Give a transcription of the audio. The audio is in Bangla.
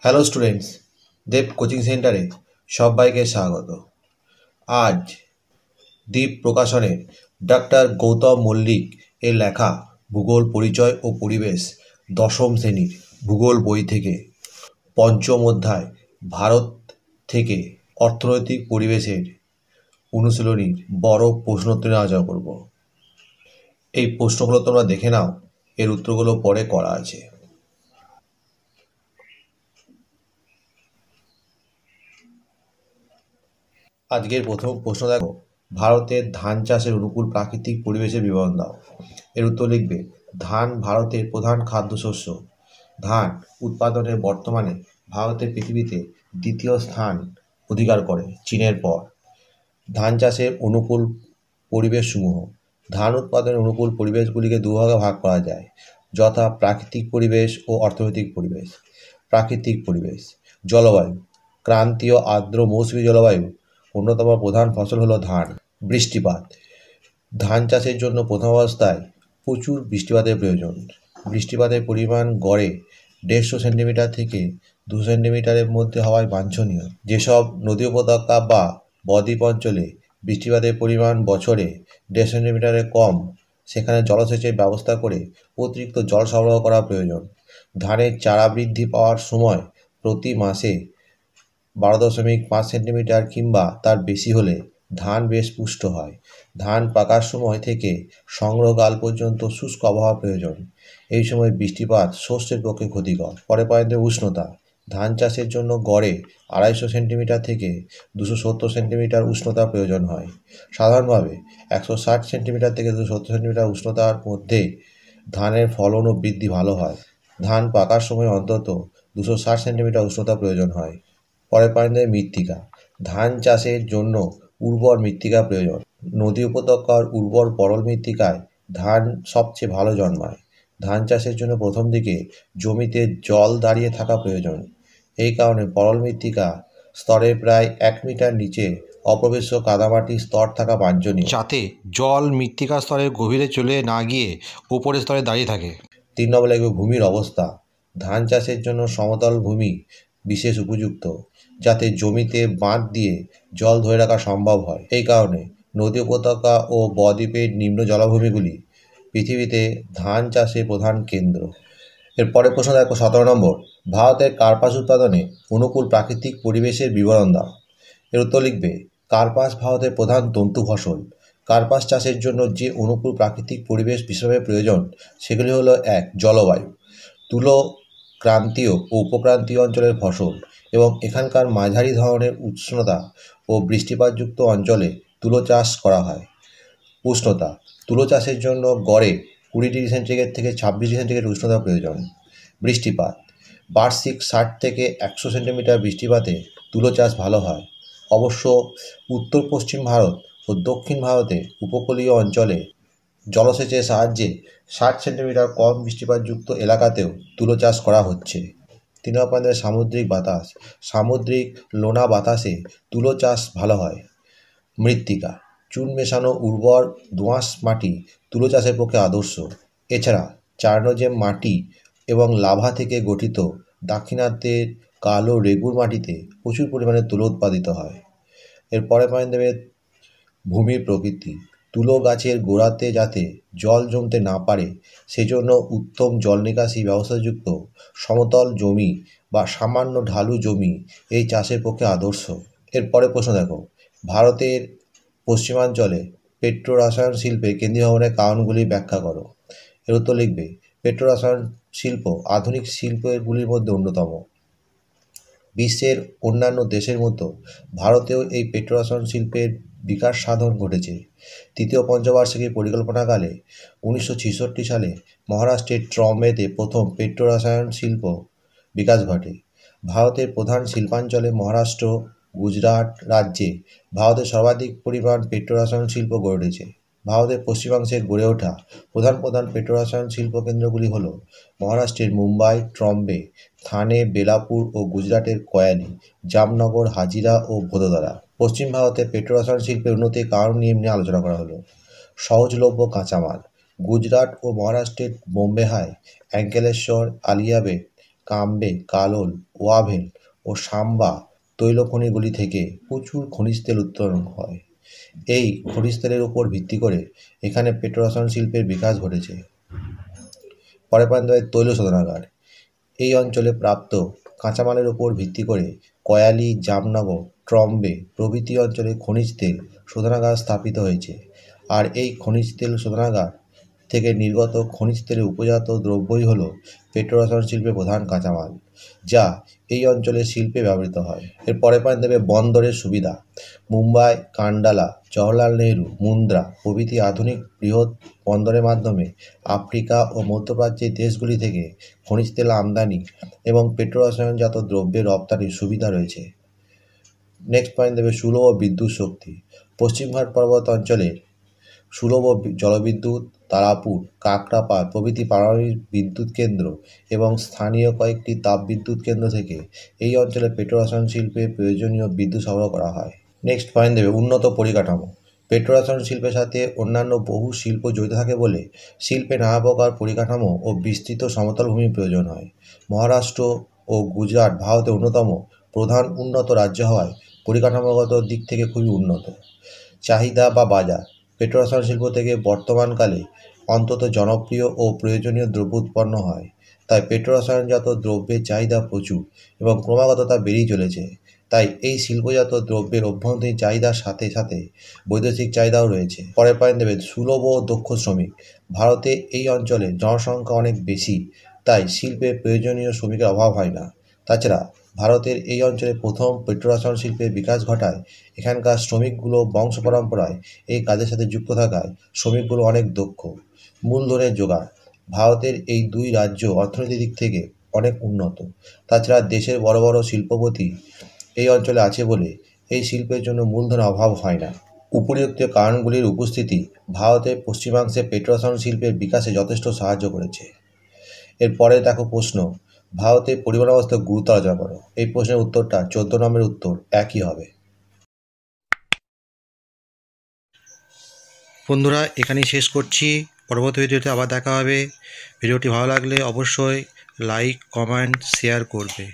হ্যালো স্টুডেন্টস, দেব কোচিং সেন্টারে সবাইকে স্বাগত। আজ দ্বীপ প্রকাশনের ডক্টর গৌতম মল্লিক এর লেখা ভূগোল পরিচয় ও পরিবেশ দশম শ্রেণীর ভূগোল বই থেকে পঞ্চম অধ্যায় ভারত থেকে অর্থনৈতিক পরিবেশের অনুশীলনীর বড় প্রশ্নোত্তর আলোচনা করব। এই প্রশ্নগুলো তোমরা দেখে নাও, এর উত্তরগুলো পরে করা আছে। আজকের প্রথম প্রশ্ন দেখো, ভারতের ধান চাষের অনুকূল প্রাকৃতিক পরিবেশের বিবরণ দাও। এর উত্তর লিখবে, ধান ভারতের প্রধান খাদ্যশস্য। ধান উৎপাদনে বর্তমানে ভারতের পৃথিবীতে দ্বিতীয় স্থান অধিকার করে চীনের পর। ধান চাষের অনুকূল পরিবেশসমূহ। ধান উৎপাদনের অনুকূল পরিবেশগুলিকে দুভাগে ভাগ করা যায়, যথা প্রাকৃতিক পরিবেশ ও অর্থনৈতিক পরিবেশ। প্রাকৃতিক পরিবেশ। জলবায়ু। ক্রান্তীয় আর্দ্র মৌসুমী জলবায়ু। অন্যতম প্রধান ফসল হলো ধান। বৃষ্টিপাত। ধান চাষের জন্য প্রথম অবস্থায় প্রচুর বৃষ্টিপাতের প্রয়োজন। বৃষ্টিপাতের পরিমাণ গড়ে 150 সেন্টিমিটার থেকে 200 সেন্টিমিটারের মধ্যে হওয়ায় বাঞ্ছনীয়। যেসব নদী উপত্যকা বা বদ্বীপ অঞ্চলে বৃষ্টিপাতের পরিমাণ বছরে 150 সেন্টিমিটারের কম, সেখানে জলসেচের ব্যবস্থা করে অতিরিক্ত জল সরবরাহ করা প্রয়োজন। ধানের চারা বৃদ্ধি পাওয়ার সময় প্রতি মাসে 12.5 সেন্টিমিটার কিংবা তার বেশি হলে ধান বেশ পুষ্ট হয়। ধান পাকার সময় থেকে সংগ্রহকাল পর্যন্ত শুষ্ক আবহাওয়া প্রয়োজন। এই সময় বৃষ্টিপাত শস্যের পক্ষে ক্ষতিকর। পরে পয়েন্টে উষ্ণতা। ধান চাষের জন্য গড়ে 250 সেন্টিমিটার থেকে 270 সেন্টিমিটার উষ্ণতা প্রয়োজন হয়। সাধারণভাবে 160 সেন্টিমিটার থেকে 270 সেন্টিমিটার উষ্ণতার মধ্যে ধানের ফলন ও বৃদ্ধি ভালো হয়। ধান পাকার সময় অন্তত 260 সেন্টিমিটার উষ্ণতা প্রয়োজন হয়। পরের পয়েন্টে মৃত্তিকা। ধান চাষের জন্য উর্বর মৃত্তিকা প্রয়োজন। নদী উপত্যকার উর্বর পরল মৃত্তিকায় ধান সবচেয়ে ভালো জন্মায়। ধান চাষের জন্য প্রথম দিকে জমিতে জল দাঁড়িয়ে থাকা প্রয়োজন। এই কারণে পরল মৃত্তিকা স্তরের প্রায় 1 মিটার নিচে অপ্রবেশ্য কাদামাটির স্তর থাকা বাঞ্ছনীয়, যাতে জল মৃত্তিকা স্তরের গভীরে চলে না গিয়ে উপরের স্তরে দাঁড়িয়ে থাকে। 3 নম্বর লাগবে ভূমির অবস্থা। ধান চাষের জন্য সমতল ভূমি বিশেষ উপযুক্ত, যাতে জমিতে বাঁধ দিয়ে জল ধরে রাখা সম্ভব হয়। এই কারণে নদী উপত্যকা ও বদ্বীপের নিম্ন জলাভূমিগুলি পৃথিবীতে ধান চাষের প্রধান কেন্দ্র। এরপরে প্রশ্ন দেখো 17 নম্বর, ভারতের কার্পাস উৎপাদনে অনুকূল প্রাকৃতিক পরিবেশের বিবরণ দাও। এর উত্তর লিখবে, কার্পাস ভারতের প্রধান তন্তু ফসল। কার্পাস চাষের জন্য যে অনুকূল প্রাকৃতিক পরিবেশ বিশেষভাবে প্রয়োজন সেগুলি হলো: 1. জলবায়ু। তুলো ক্রান্তীয় ও উপক্রান্তীয় অঞ্চলের ফসল এবং এখানকার মাঝারি ধরনের উষ্ণতা ও বৃষ্টিপাতযুক্ত অঞ্চলে তুলো চাষ করা হয়। উষ্ণতা। তুলো চাষের জন্য গড়ে 20 ডিগ্রি সেন্টিগ্রেড থেকে 26 ডিগ্রি সেন্টিগ্রেড উষ্ণতা প্রয়োজন। বৃষ্টিপাত। বার্ষিক 60 থেকে 100 সেন্টিমিটার বৃষ্টিপাতে তুলো চাষ ভালো হয়। অবশ্য উত্তর পশ্চিম ভারত ও দক্ষিণ ভারতে উপকূলীয় অঞ্চলে জলসেচের সাহায্যে 60 সেন্টিমিটার কম বৃষ্টিপাতযুক্ত এলাকাতেও তুলো চাষ করা হচ্ছে। 3 নম্বর, সামুদ্রিক বাতাস। সামুদ্রিক লোনা বাতাসে তুলো চাষ ভালো হয়। মৃত্তিকা। চুন মেশানো উর্বর দোআঁশ মাটি তুলো চাষের পক্ষে আদর্শ। এছাড়া চার্নোজেম মাটি এবং লাভা থেকে গঠিত দাক্ষিণাত্যের কালো রেগুর মাটিতে প্রচুর পরিমাণে তুলো উৎপাদিত হয়। এরপরে পয়েন্ট দেবে ভূমির প্রকৃতি। তুলো গাছের গোড়াতে যাতে জল জমতে না পারে সেজন্য উত্তম জল নিকাশি ব্যবস্থাযুক্ত সমতল জমি বা সামান্য ঢালু জমি এই চাষের পক্ষে আদর্শ। এরপরে প্রশ্ন দেখো, ভারতের পশ্চিমাঞ্চলে পেট্রো রসায়ন শিল্পে কেন্দ্রীয় ভবনের কারণগুলি ব্যাখ্যা করো। এর উত্তর লিখবে, পেট্রো রসায়ন শিল্প আধুনিক শিল্পগুলির মধ্যে অন্যতম। বিশ্বের অন্যান্য দেশের মতো ভারতেও এই পেট্রো রসায়ন শিল্পের বিকাশ সাধন ঘটেছে। তৃতীয় পঞ্চবার্ষিকী পরিকল্পনাকালে 1966 সালে মহারাষ্ট্রের ট্রম্বেতে প্রথম পেট্রো রসায়ন শিল্প বিকাশ ঘটে। ভারতের প্রধান শিল্পাঞ্চলে মহারাষ্ট্র, গুজরাট রাজ্যে ভারতের সর্বাধিক পরিমাণ পেট্রো রসায়ন শিল্প গড়ে উঠেছে। ভারতের পশ্চিমাংশে গড়ে ওঠা প্রধান প্রধান পেট্রো রসায়ন শিল্প কেন্দ্রগুলি হল মহারাষ্ট্রের মুম্বাই, ট্রম্বে, থানে, বেলাপুর ও গুজরাটের কয়ালি, জামনগর, হাজিরা ও ভদোদরা। পশ্চিম ভারতে পেট্রো রসায়ন শিল্পের উন্নতির কারণ নিয়ে আলোচনা করা হলো। সহজলভ্য কাঁচামাল। গুজরাট ও মহারাষ্ট্রের বোম্বেহায়, অঙ্কলেশ্বর, আলিয়াবেট কাম্বে, কালোল, ওয়াভেল ও সাম্বা তৈলখনিগুলি থেকে প্রচুর খনিজ তেল উত্তোলন হয়। এই খনিজ তেলের উপর ভিত্তি করে এখানে পেট্রোরসায়ন শিল্পের বিকাশ ঘটেছে। পরে পয়েন্ট তৈল শোধনাগার। এই অঞ্চলে প্রাপ্ত কাঁচামালের উপর ভিত্তি করে কয়ালি, জামনগর, ট্রম্বে প্রভৃতি অঞ্চলে খনিজ তেল শোধনাগার স্থাপিত হয়েছে। আর এই খনিজ তেল শোধনাগার থেকে নির্গত খনিজ তেলের উপজাত দ্রব্যই হল পেট্রোরসায়ন শিল্পের প্রধান কাঁচামাল, যা এই অঞ্চলের শিল্পে ব্যবহৃত হয়। এর পরে পয়েন্ট দেবে বন্দরের সুবিধা। মুম্বাই, কান্ডালা, জওহরলাল নেহরু, মুন্দ্রা প্রভৃতি আধুনিক বৃহৎ বন্দরের মাধ্যমে আফ্রিকা ও মধ্যপ্রাচ্যের দেশগুলি থেকে খনিজ তেল আমদানি এবং পেট্রোরসায়নজাত দ্রব্যের রপ্তানির সুবিধা রয়েছে। নেক্সট পয়েন্ট দেবে সুলভ বিদ্যুৎ শক্তি। পশ্চিম ঘাট পর্বত অঞ্চলে সুলভ জলবিদ্যুৎ, তারাপুর, কাকরাপাড় প্রভৃতি পারমাণবিক বিদ্যুৎ কেন্দ্র এবং স্থানীয় কয়েকটি তাপবিদ্যুৎ কেন্দ্র থেকে এই অঞ্চলে পেট্রোরসায়ন শিল্পে প্রয়োজনীয় বিদ্যুৎ সরবরাহ করা হয়। নেক্সট পয়েন্ট দেবে উন্নত পরিকাঠামো। পেট্রোরসায়ন শিল্পের সাথে অন্যান্য বহু শিল্প জড়িত থাকে বলে শিল্পে নানা প্রকার পরিকাঠামো ও বিস্তৃত সমতল ভূমির প্রয়োজন হয়। মহারাষ্ট্র ও গুজরাট ভারতের অন্যতম প্রধান উন্নত রাজ্য হওয়ায় পরিকাঠামোগত দিক থেকে খুবই উন্নত। চাহিদা বা বাজার। পেট্রোরসায়ন শিল্প থেকে বর্তমানকালে অন্তত জনপ্রিয় ও প্রয়োজনীয় দ্রব্য উৎপন্ন হয়, তাই পেট্রোরসায়নজাত দ্রব্যের চাহিদা প্রচুর এবং ক্রমাগত তা বেড়েই চলেছে। তাই এই শিল্পজাত দ্রব্যের অভ্যন্তরীণ চাহিদার সাথে সাথে বৈদেশিক চাহিদাও রয়েছে। পরের পয়েন্ট দেবে সুলভ ও দক্ষ শ্রমিক। ভারতে এই অঞ্চলে জনসংখ্যা অনেক বেশি, তাই শিল্পে প্রয়োজনীয় শ্রমিকের অভাব হয় না। তাছাড়া ভারতের এই অঞ্চলে প্রথম পেট্রোরসায়ন শিল্পের বিকাশ ঘটায় এখানকার শ্রমিকগুলো বংশ পরম্পরায় এই কাজের সাথে যুক্ত থাকায় শ্রমিকগুলো অনেক দক্ষ। মূলধনের জোগাড়। ভারতের এই দুই রাজ্য অর্থনৈতিক দিক থেকে অনেক উন্নত। তাছাড়া দেশের বড় বড় শিল্পপতি এই অঞ্চলে আছে বলে এই শিল্পের জন্য মূলধনের অভাব হয় না। উপরিউক্ত কারণগুলির উপস্থিতি ভারতের পশ্চিমাংশে পেট্রোরসায়ন শিল্পের বিকাশে যথেষ্ট সাহায্য করেছে। এরপরে দেখো প্রশ্ন, ভারতের পরিবহন ব্যবস্থার গুরুত্ব আলোচনা করো। এই প্রশ্নের উত্তরটা 14 নম্বরের উত্তর একই হবে। বন্ধুরা এখানেই শেষ করছি, পরবর্তী ভিডিওতে আবার দেখা হবে। ভিডিওটি ভালো লাগলে অবশ্যই লাইক, কমেন্ট, শেয়ার করবে।